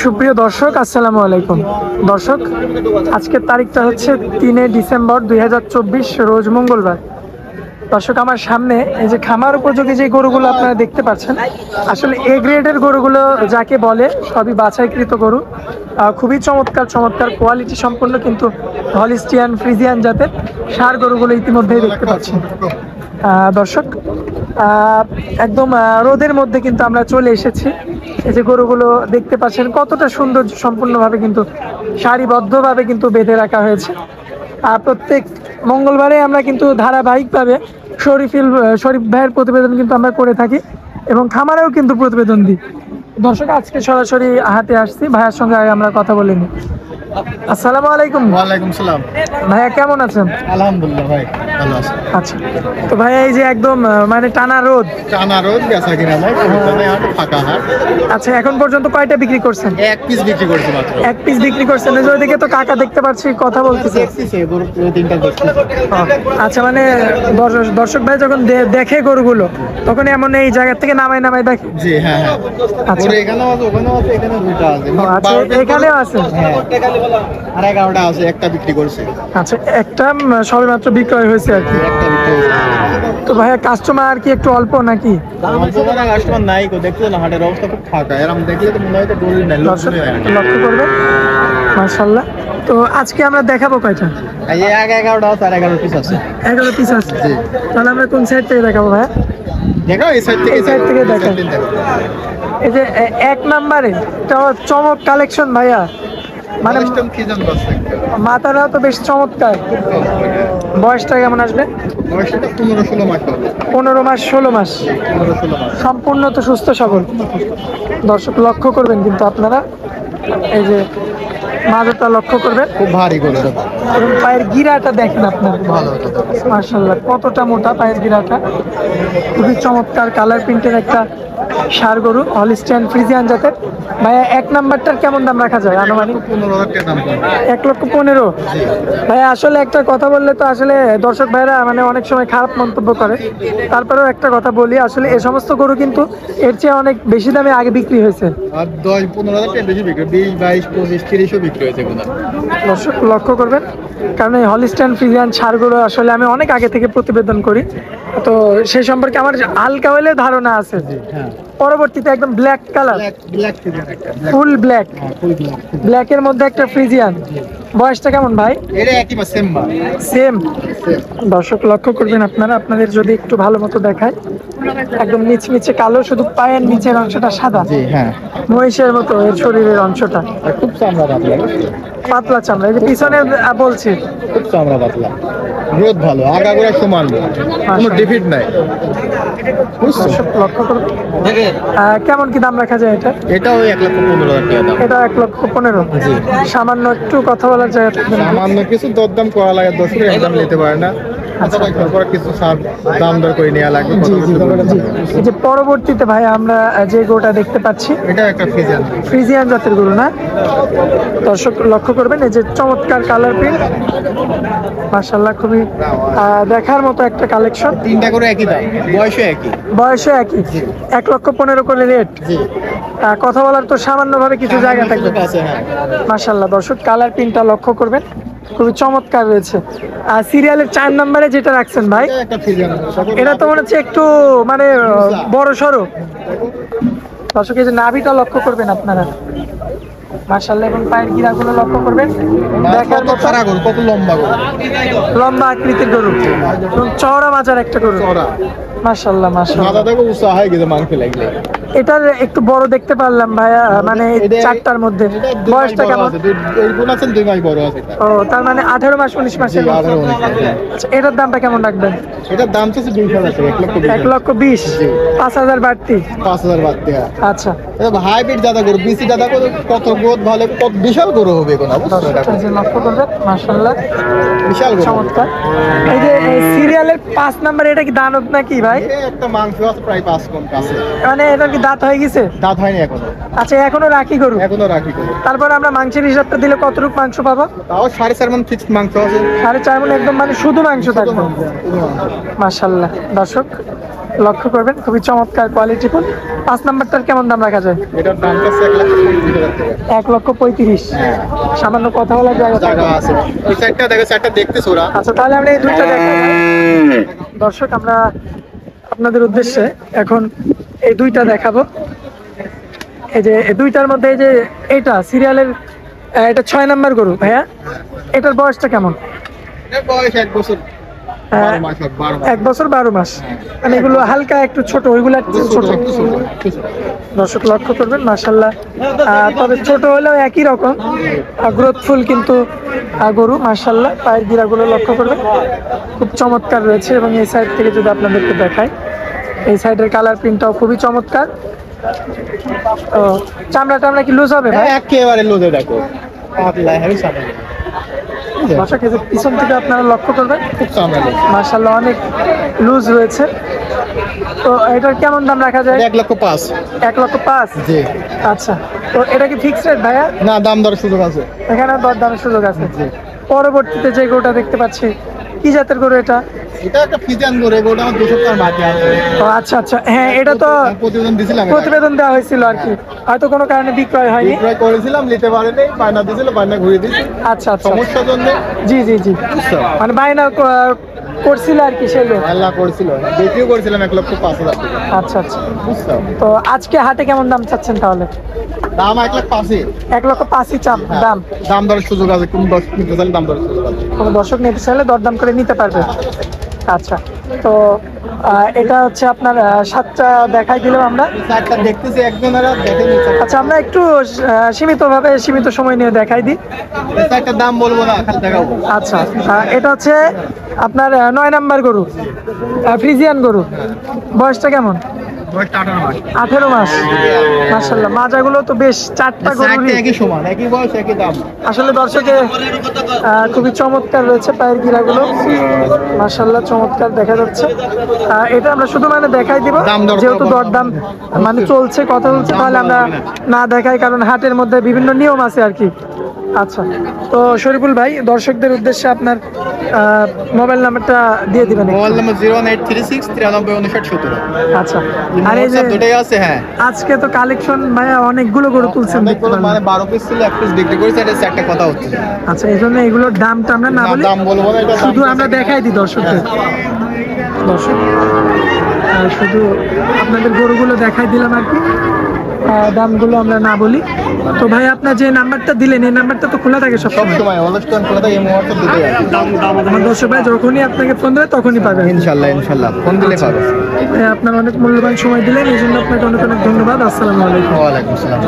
সুপ্রিয় দর্শক, আসসালামু আলাইকুম। দর্শক, আজকের তারিখটা হচ্ছে 3 ডিসেম্বর 2024, রোজ মঙ্গলবার। দর্শক, আমার সামনে এই যে খামার উপযোগী যে গরুগুলো আপনারা দেখতে পাচ্ছেন, আসলে এ গ্রেডের গরুগুলো যাকে বলে সবই বাছাইকৃত গরু। খুবই চমৎকার চমৎকার কোয়ালিটি সম্পন্ন, কিন্তু হলিস্টিয়ান ফ্রিজিয়ান জাতের ষাঁড় গরুগুলো ইতিমধ্যেই দেখতে পাচ্ছেন। দর্শক, একদম রোদের মধ্যে কিন্তু আমরা চলে এসেছি। এই যে গরুগুলো দেখতে পাচ্ছেন কতটা সুন্দর সম্পূর্ণভাবে কিন্তু সারিবদ্ধভাবে কিন্তু বেঁধে রাখা হয়েছে। প্রত্যেক মঙ্গলবারে আমরা কিন্তু ধারাবাহিকভাবে শরীফ ভাইয়ের প্রতিবেদন কিন্তু আমরা করে থাকি এবং খামারেও কিন্তু প্রতিবেদন দিই। দর্শক, আজকে সরাসরি হাটে আসছি, ভাইয়ের সঙ্গে আমরা কথা বলে নিই। আসসালামু আলাইকুম। ওয়ালাইকুম সালাম। ভাইয়া কেমন আছেন? আলহামদুলিল্লাহ ভাই, ভালো আছি। আচ্ছা, তো ভাইয়া এই যে একদম মানে টানা রোদ বেচা কিনা নাই, ফাঁকা হাট। আচ্ছা, এখন পর্যন্ত কয়টা বিক্রি করছেন? এক পিস বিক্রি করছি মাত্র। এক পিস বিক্রি করছেন। ওইদিকে তো কাকা দেখতে পাচ্ছি কথা বলতেছে। আচ্ছা, মানে দর্শক ভাই যখন দেখে গরুগুলো তখন এমন এই জায়গা থেকে নামাই দেখে। জি হ্যাঁ হ্যাঁ। আচ্ছা, এখানেও আছে, ওখানেও আছে, এখানে দুটো আছে। আচ্ছা, এখানেও আছে। আর 11টা আছে, একটা বিক্রি করছে। আচ্ছা, একটা সবেমাত্র বিক্রয় হয়েছে আর কি। একটা বিক্রি হয়েছে। তো ভাইয়া কাস্টমার কি একটু অল্প নাকি? কাস্টমার নাই, দেখছো না হাটের অবস্থা খুব ফাঁকা। এরকম দেখলে তো মনে হয় তো গরুই নাই, লোক শুনে যায় না। লক্ষ্য করবেন, মাশাআল্লাহ। তো আজকে আমরা দেখাবো কয়টা? এই 11টা আছে, আর 11 পিস আছে। 11 পিস আছে। তাহলে আমরা কোন সাইড থেকে দেখাবো ভাইয়া? দেখো এই সাইড থেকে, এই সাইড থেকে দেখো। এই যে এক নম্বরে চমক কালেকশন ভাইয়া, মানে মাথাটাও তো বেশ চমৎকার। বয়সটা কেমন আসবে? 15 মাস 16 মাস, সম্পূর্ণ তো সুস্থ সবল। দর্শক লক্ষ্য করবেন কিন্তু আপনারা, এই যে মাথাটা লক্ষ্য করবেন, খুব ভারী করে এবং পায়ের গিরাটা দেখেন আপনার, মাশাআল্লাহ কতটা মোটা পায়ের গিরাটা। খুবই চমৎকার কালার প্রিন্টের একটা ষাঁড় গরু, হলিস্টিয়ান ফ্রিজিয়ান জাতের। ভাইয়া এক নাম্বারটার কেমন দাম রাখা যায় আনুমানিক? 1,15,000। ভাইয়া আসলে একটা কথা বললে তো আসলে দর্শক ভাইরা মানে অনেক সময় খারাপ মন্তব্য করে, তারপরেও একটা কথা বলি, আসলে এই সমস্ত গরু কিন্তু এর চেয়ে অনেক বেশি দামে আগে বিক্রি হয়েছে। 10-15,000 বেশি বিক্রি, 20, 22, 25, 30ও বিক্রি হয়েছে। দর্শক লক্ষ্য করবেন, কারণ এই হলিস্টিয়ান ফ্রিজিয়ান ষাঁড়গুলো আসলে আমি অনেক আগে থেকে প্রতিবেদন করি, তো সেই সম্পর্কে আমার হালকা হলে ধারণা আছে। পরবর্তীতে একদম ব্ল্যাক কালার, ফুল ব্ল্যাক, ব্ল্যাকের মধ্যে একটা ফ্রিজিয়ান। বয়সটা কেমন ভাই? সেম। দর্শক লক্ষ্য করবেন আপনারা, আপনাদের যদি একটু ভালো মতো দেখায়, একদম নিচে কালো, শুধু পায়ের নিচের অংশটা সাদা, মহিষের মতো এর শরীরের অংশটা, খুব চামড়া পাতলা চামড়া। এই যে পিছনে বলছি খুব চামড়া পাতলা, গ্রোথ ভালো, আগাগোড়া সমান, কোনো ডিফিট নাই। লক্ষ্য করবেন কেমন কি দাম রাখা যায় এটা? এটাও 1,15,000 টাকা দাম। এটা 1,15,000। সামান্য একটু কথা বলার জায়গা থাকবে, সামান্য কিছু দরদাম করা লাগে, 10 টাকা একদম নিতে পারে না। কিছু দাম দর করে নেওয়া লাগবে। এই যে পরবর্তীতে ভাই আমরা যে গরুটা দেখতে পাচ্ছি, এটা একটা ফ্রিজিয়ান জাতের গরু না? দর্শক লক্ষ্য করবেন, এই যে চমৎকার কালার প্রিন্ট, মাশাআল্লাহ খুবই দেখার মতো একটা কালেকশন। 3টা করে একই দাম, বয়সে একই। 1,15,000 করে রেট। কথা বলার তো সামান্যভাবে কিছু জায়গা থাকবে। মাশাআল্লাহ দর্শক, কালার প্রিন্টটা লক্ষ্য করবেন, খুবই চমৎকার রয়েছে। আর সিরিয়ালের 4 নম্বরে যেটা রাখছেন ভাই, এটা তো মনে হচ্ছে একটু মানে বড় সড়ো। দর্শক এই যে নাভিটা লক্ষ্য করবেন আপনারা, মাশাআল্লাহ, এবং পায়ের গিরাগুলো লক্ষ্য করবেন, দেখার মতো কত লম্বা আকৃতির গরু এবং চওড়া মাজার একটা গরু। মাশাআল্লাহ এটার একটু বড় দেখতে পারলাম ভাইয়া, মানে 4টার মধ্যে। বয়সটা কেমন? 2 মাস বড় আছে। ও, তার মানে 18 মাস 19 মাসের। আচ্ছা, এটার দামটা কেমন রাখবেন? এটার দাম হচ্ছে 1,20,000। 5,000 বাড়তি। 5,000 বাড়তি। আচ্ছা, এটা হাইব্রিড দাদা গরু, বিসি দাদা গরু, কত গ্রোথ ভালো, কত বিশাল গরু হবে কোন অবশ্যই। লক্ষ্য করবেন, মাশাআল্লাহ বিশাল গরু, চমৎকার। এই যে সিরিয়ালের 5 নাম্বার, এটা কি দানব নাকি ভাই? একটা মাংস আছে প্রায় 5 কোন কাছে, মানে এটা কি দাঁত হয়ে গেছে? দাঁত হয়নি এখনো। আচ্ছা, এখনো রাখি গরু? এখনো রাখি গরু। তারপর আমরা মাংসের হিসাবটা দিলে কতটুকু মাংস পাবো? তাও 4.5 মণ ফিক্সড মাংস আছে। 4.5 মণ একদম, মানে শুধু মাংস থাকবে। মাশাআল্লাহ দর্শক, লক্ষ্য করবেন, খুবই চমৎকার কোয়ালিটি ফুল। 5 নাম্বারটার কেমন দাম রাখা যায়? এটার দামটা হচ্ছে 1,35,000। হ্যাঁ, সামান্য কথা বলার জায়গা জায়গা থাকবে। আছে। এই সাইডটা দেখো, সাইডটা দেখতেছ ওরা। আচ্ছা, তাহলে আমরা এই দুইটা দেখাই। দর্শক, আমরা আপনাদের উদ্দেশ্যে এখন এই দুইটা দেখাবো। এই যে এই দুইটার মধ্যে এই যে এটা সিরিয়ালের এটা 6 নাম্বার গরু ভাইয়া, এটার বয়সটা কেমন? এর বয়স 1 বছর 12 মাস, 12 মাস। 1 বছর 12 মাস। মানে এগুলো হালকা একটু ছোট, ওইগুলো একটু ছোট। দর্শক লক্ষ্য করবেন, মাশাআল্লাহ। তবে ছোট হলেও একই রকম গ্রোথফুল কিন্তু গরু, মাশাআল্লাহ। পায়ের গিরাগুলো লক্ষ্য করবেন, খুব চমৎকার রয়েছে। এবং এই সাইড থেকে যদি আপনাদেরকে দেখাই, এই সাইডের কালার প্রিন্টটাও খুবই চমৎকার। তো চামড়াটা আমরা কি লুজ হবে ভাই? একেবারে লোদে দেখো, পাতলা হেভি সামনে। দর্শক, এই যে পিছন থেকে আপনারা লক্ষ্য করবেন, খুব সামনে লোদ। মাশাআল্লাহ অনেক লুজ রয়েছে। তো এটার কেমন দাম রাখা যায়? 1,05,000। 1,05,000। জি। আচ্ছা, তো এটা কি ফিক্সড রেট ভাইয়া? না, দাম দরের সুযোগ আছে। এখানে দরদামের সুযোগ আছে। জি। পরবর্তীতে যে গরুটা দেখতে পাচ্ছি, কি জাতের গরু এটা? এটা একটা ফিজিয়ান গরু, এগুলো আমার 2 সপ্তাহ বাকি আছে। ও আচ্ছা আচ্ছা, হ্যাঁ, এটা তো প্রতিবেদন দিছিলাম, প্রতিবেদন দেওয়া হয়েছিল আর কি, হয়তো কোনো কারণে বিক্রয় হয়নি। বিক্রয় করেছিলাম, নিতে পারেনি, বায়না দিয়েছিল, বায়না ঘুরিয়ে দিয়েছি আচ্ছা আচ্ছা, সমস্যার জন্য। জি জি জি, মানে বায়না করছিল আর কি সেগুলো। আল্লাহ করেছিল, বিক্রিও করেছিলাম 1,05,000 টাকা। আচ্ছা আচ্ছা, বুঝছো? তো আজকে হাটে কেমন দাম চাচ্ছেন তাহলে? দাম 1,05,000। 1,05,000 চাম দাম। দাম দরের সুযোগ আছে, কোন দর্শক নিতে চাইলে দাম দরের সুযোগ আছে। কোনো দর্শক নিতে চাইলে দরদাম করে নিতে পারবে। আচ্ছা, তো এটা হচ্ছে আপনার 7টা দেখাই দিলাম আমরা। একটা দেখতেছি একজনেরা দেখে নিচ্ছে। আচ্ছা, আমরা একটু সীমিতভাবে সীমিত সময় নিয়ে দেখাই দিই। একটা দাম বলবো না, খালি দেখাবো। আচ্ছা, এটা হচ্ছে আপনার 9 নাম্বার গরু, ফ্রিজিয়ান গরু। বয়সটা কেমন? বয়সটা 18 মাস। 18 মাস। মাশাআল্লাহ, মাজাগুলো তো বেশ 4টা গরু। একই সমান, একই বয়স, একই দাম। আসলে দর্শকে খুবই চমৎকার রয়েছে পায়ের গিরাগুলো, মাশাআল্লাহ চমৎকার দেখা যাচ্ছে। এটা আমরা শুধু মানে দেখাই দিব, দাম দর যেহেতু দরদাম মানে চলছে, কথা বলছে, তাহলে আমরা না দেখাই, কারণ হাটের মধ্যে বিভিন্ন নিয়ম আছে আর কি। আচ্ছা, তো শরীফুল ভাই, দর্শকদের উদ্দেশ্যে আপনার মোবাইল নাম্বারটা দিয়ে দিবেন। Mobile number 01836 935970। আচ্ছা, আর এই যে দুটোই আছে। হ্যাঁ, আজকে তো কালেকশন ভাইয়া অনেকগুলো গরু তুলছেন দেখতে পারলাম। মানে 12 পিস ছিল, 1 পিস বিক্রি করেছে, এটা একটা কথা হচ্ছে। আচ্ছা, এই জন্য এগুলোর দামটা আমরা না বলি, দাম বলবো না, এটা শুধু আমরা দেখাই দিই দর্শকদের। দর্শক, শুধু আপনাদের গরুগুলো দেখাই দিলাম আর কি, দামগুলো আমরা না বলি। তো ভাই, আপনার যে নাম্বারটা দিলেন, এই নাম্বারটা তো খোলা থাকে সব সবসময়। সময় অনুষ্ঠান খোলা থাকে, এই মুহূর্তে দুটোই আছে। আমার দর্শক ভাই যখনই আপনাকে ফোন দেবে তখনই পাবেন। ইনশাআল্লাহ, ইনশাআল্লাহ ফোন দিলে পাবে। ভাই, আপনার অনেক মূল্যবান সময় দিলেন, এই জন্য আপনাকে অনেক অনেক ধন্যবাদ। আসসালামু আলাইকুম। ওয়ালাইকুম আসসালাম।